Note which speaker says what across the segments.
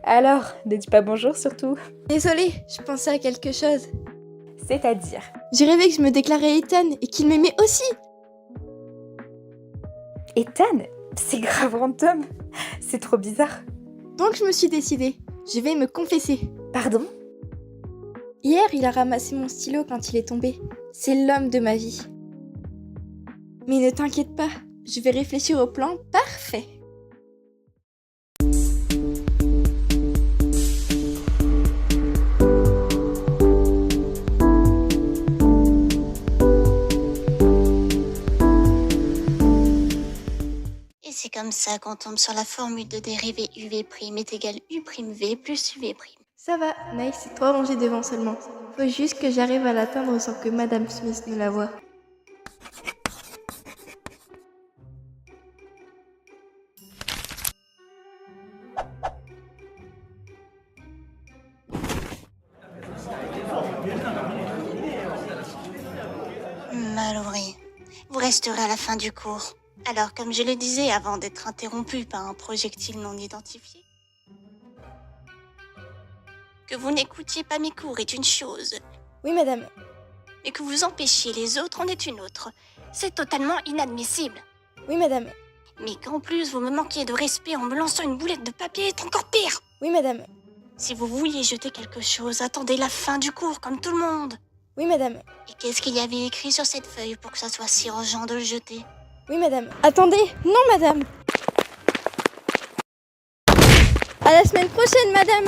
Speaker 1: Alors, ne dis pas bonjour surtout.
Speaker 2: Désolée, je pensais à quelque chose.
Speaker 1: C'est-à-dire.
Speaker 2: J'ai rêvé que je me déclarais Ethan et qu'il m'aimait aussi.
Speaker 1: Ethan, c'est grave random. C'est trop bizarre.
Speaker 2: Donc je me suis décidée. Je vais me confesser.
Speaker 1: Pardon?
Speaker 2: Hier, il a ramassé mon stylo quand il est tombé. C'est l'homme de ma vie. Mais ne t'inquiète pas, je vais réfléchir au plan parfait.
Speaker 3: Et c'est comme ça qu'on tombe sur la formule de dérivée UV' est égale U'(V plus UV'.
Speaker 2: Ça va, Naïs, c'est 3 rangées devant seulement. Faut juste que j'arrive à l'atteindre sans que Madame Smith ne la voie.
Speaker 3: Mallory, vous resterez à la fin du cours. Alors, comme je le disais avant d'être interrompu par un projectile non identifié, que vous n'écoutiez pas mes cours est une chose,
Speaker 2: Oui, Madame.
Speaker 3: mais que vous empêchiez les autres en est une autre. C'est totalement inadmissible.
Speaker 2: Oui, Madame.
Speaker 3: Mais qu'en plus vous me manquiez de respect en me lançant une boulette de papier est encore pire.
Speaker 2: Oui, Madame.
Speaker 3: Si vous vouliez jeter quelque chose, attendez la fin du cours comme tout le monde.
Speaker 2: Oui, Madame.
Speaker 3: Et qu'est-ce qu'il y avait écrit sur cette feuille pour que ça soit si urgent de le jeter?
Speaker 2: Oui, Madame. Attendez. Non, Madame. À la semaine prochaine, Madame.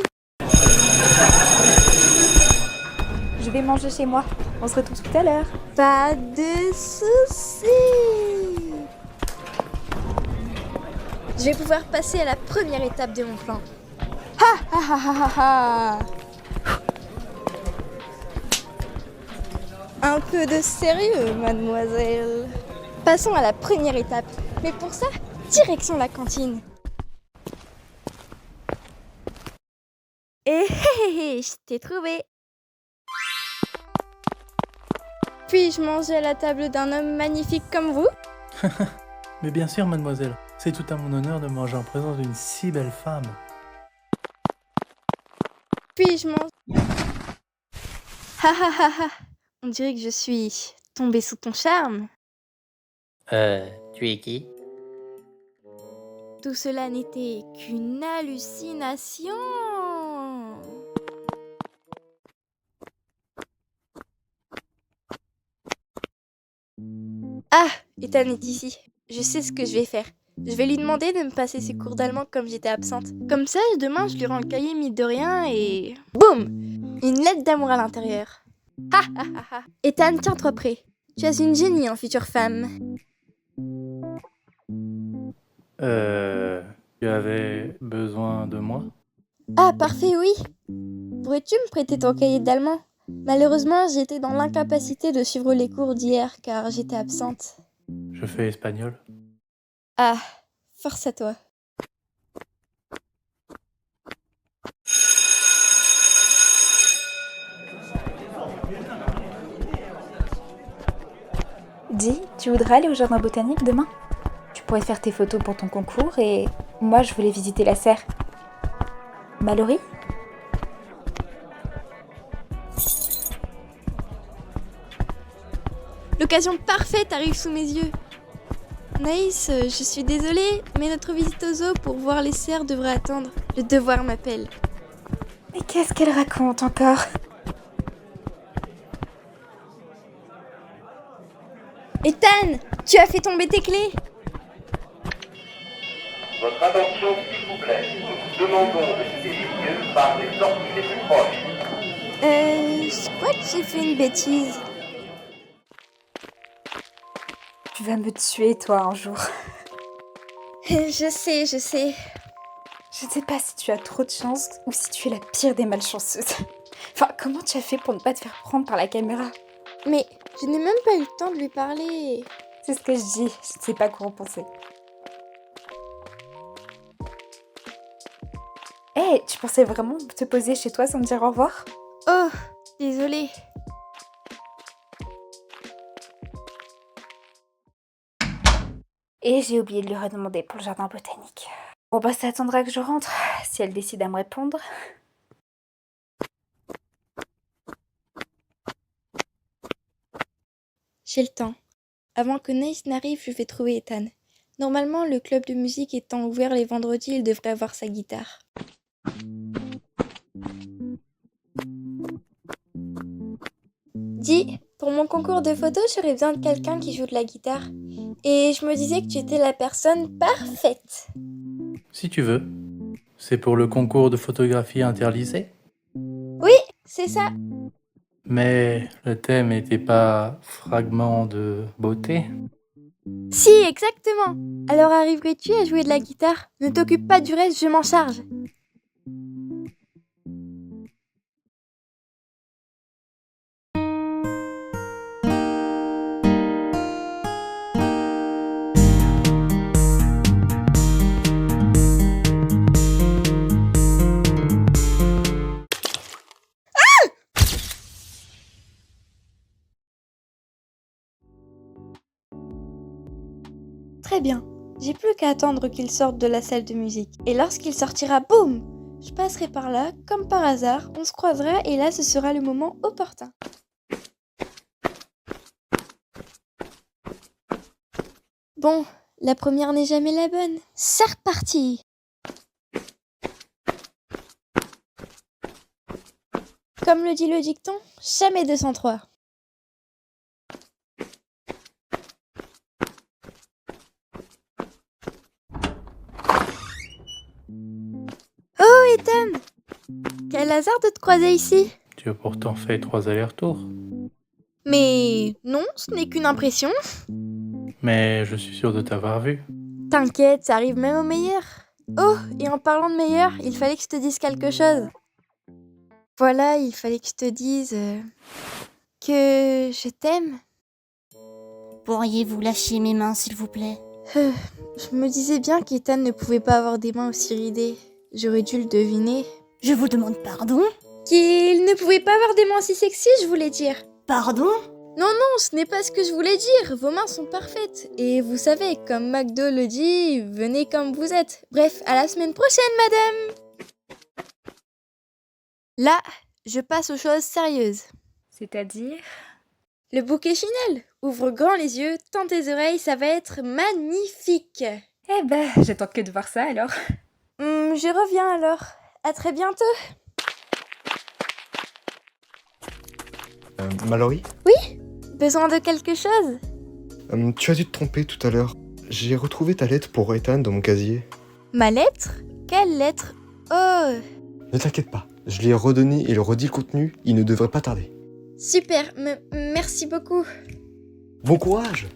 Speaker 1: Je vais manger chez moi. On se retrouve tout à l'heure.
Speaker 2: Pas de soucis. Je vais pouvoir passer à la première étape de mon plan. Ha ha ha ha ha ha. Un peu de sérieux, mademoiselle. Passons à la première étape. Mais pour ça, direction la cantine. Et hé hé hé, je t'ai trouvé. Puis-je manger à la table d'un homme magnifique comme vous?
Speaker 4: Mais bien sûr, mademoiselle, c'est tout à mon honneur de manger en présence d'une si belle femme.
Speaker 2: Puis-je manger... Ha ha ha ha. On dirait que je suis tombée sous ton charme.
Speaker 5: Tu es qui?
Speaker 2: Tout cela n'était qu'une hallucination. Ah, Ethan est ici. Je sais ce que je vais faire. Je vais lui demander de me passer ses cours d'allemand comme j'étais absente. Comme ça, demain, je lui rends le cahier mine de rien et... Boum! Une lettre d'amour à l'intérieur. Ha ha ha ha. Ethan, tiens-toi prêt. Tu es une génie en future femme.
Speaker 4: Tu avais besoin de moi?
Speaker 2: Ah, parfait, oui. Pourrais-tu me prêter ton cahier d'allemand? Malheureusement, j'étais dans l'incapacité de suivre les cours d'hier car j'étais absente.
Speaker 4: Je fais espagnol.
Speaker 2: Ah, force à toi.
Speaker 1: Dis, tu voudrais aller au jardin botanique demain? Tu pourrais faire tes photos pour ton concours et moi je voulais visiter la serre. Mallory?
Speaker 2: L'occasion parfaite arrive sous mes yeux. Naïs, je suis désolée, mais notre visite au zoo pour voir les cerfs devrait attendre. Le devoir m'appelle.
Speaker 1: Mais qu'est-ce qu'elle raconte encore?
Speaker 2: Ethan, tu as fait tomber tes clés.
Speaker 6: Votre attention, s'il vous plaît. Nous demandons de quitter les lieux par les sorties les plus proches.
Speaker 2: Je crois que j'ai fait une bêtise.
Speaker 1: Tu vas me tuer toi un jour.
Speaker 2: Je sais.
Speaker 1: Je ne sais pas si tu as trop de chance ou si tu es la pire des malchanceuses. Enfin, comment tu as fait pour ne pas te faire prendre par la caméra?
Speaker 2: Mais je n'ai même pas eu le temps de lui parler.
Speaker 1: C'est ce que je dis, je ne sais pas quoi en penser. Hé, tu pensais vraiment te poser chez toi sans me dire au revoir?
Speaker 2: Oh, désolée.
Speaker 1: Et j'ai oublié de lui redemander pour le jardin botanique. Bon bah ça attendra que je rentre, si elle décide à me répondre.
Speaker 2: J'ai le temps. Avant que Naïs n'arrive, je vais trouver Ethan. Normalement, le club de musique étant ouvert les vendredis, il devrait avoir sa guitare. Dis, pour mon concours de photos, j'aurais besoin de quelqu'un qui joue de la guitare. Et je me disais que tu étais la personne parfaite.
Speaker 4: Si tu veux. C'est pour le concours de photographie interlycée.
Speaker 2: Oui, c'est ça.
Speaker 4: Mais le thème n'était pas fragment de beauté.
Speaker 2: Si, exactement. Alors arriverais-tu à jouer de la guitare? Ne t'occupe pas du reste, je m'en charge. Très bien. J'ai plus qu'à attendre qu'il sorte de la salle de musique. Et lorsqu'il sortira, boum! Je passerai par là, comme par hasard, on se croisera et là ce sera le moment opportun. Bon, la première n'est jamais la bonne. C'est reparti! Comme le dit le dicton, jamais 203. Oh, Ethan! Quel hasard de te croiser ici!
Speaker 4: Tu as pourtant fait 3 allers-retours.
Speaker 2: Mais non, ce n'est qu'une impression.
Speaker 4: Mais je suis sûr de t'avoir vu.
Speaker 2: T'inquiète, ça arrive même au meilleur. Oh, et en parlant de meilleur, il fallait que je te dise quelque chose. Voilà, il fallait que je te dise que je t'aime.
Speaker 3: Pourriez-vous lâcher mes mains, s'il vous plaît?
Speaker 2: Je me disais bien qu'Ethan ne pouvait pas avoir des mains aussi ridées. J'aurais dû le deviner.
Speaker 3: Je vous demande pardon?
Speaker 2: Qu'il ne pouvait pas avoir des mains si sexy, je voulais dire.
Speaker 3: Pardon?
Speaker 2: Non, ce n'est pas ce que je voulais dire. Vos mains sont parfaites. Et vous savez, comme McDo le dit, venez comme vous êtes. Bref, à la semaine prochaine, madame. Là, je passe aux choses sérieuses.
Speaker 1: C'est-à-dire?
Speaker 2: Le bouquet Chanel. Ouvre grand les yeux, tends tes oreilles, ça va être magnifique.
Speaker 1: Eh ben, j'attends que de voir ça alors.
Speaker 2: Je reviens alors. À très bientôt.
Speaker 7: Mallory?
Speaker 2: Besoin de quelque chose?
Speaker 7: Tu as dû te tromper tout à l'heure. J'ai retrouvé ta lettre pour Ethan dans mon casier.
Speaker 2: Ma lettre? Quelle lettre? Oh,
Speaker 7: Ne t'inquiète pas, je lui ai redonné et le redit le contenu, il ne devrait pas tarder.
Speaker 2: super, merci beaucoup.
Speaker 7: Bon courage!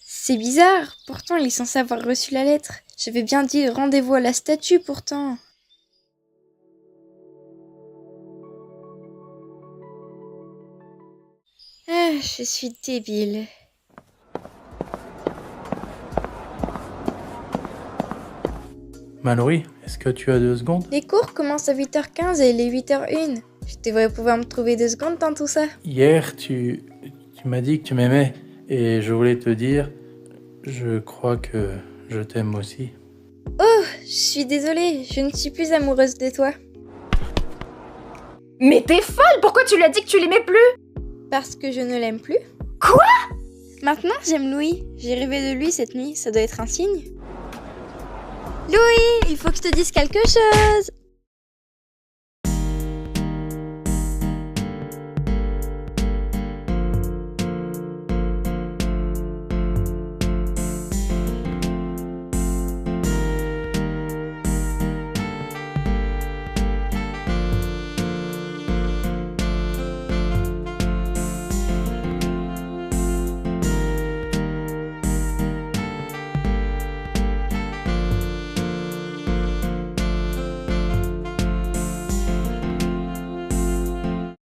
Speaker 2: C'est bizarre, pourtant il est censé avoir reçu la lettre. J'avais bien dit rendez-vous à la statue pourtant. Ah, je suis débile.
Speaker 4: Mallory, est-ce que tu as 2 secondes?
Speaker 2: Les cours commencent à 8h15 et il est 8h01. Je devrais pouvoir me trouver 2 secondes dans tout ça.
Speaker 4: Hier, tu m'as dit que tu m'aimais. Et je voulais te dire, je crois que je t'aime aussi.
Speaker 2: Oh, je suis désolée, je ne suis plus amoureuse de toi.
Speaker 1: Mais t'es folle! Pourquoi tu lui as dit que tu l'aimais plus?
Speaker 2: Parce que je ne l'aime plus.
Speaker 1: Quoi?
Speaker 2: Maintenant, j'aime Louis. J'ai rêvé de lui cette nuit, ça doit être un signe. Louis, il faut que je te dise quelque chose.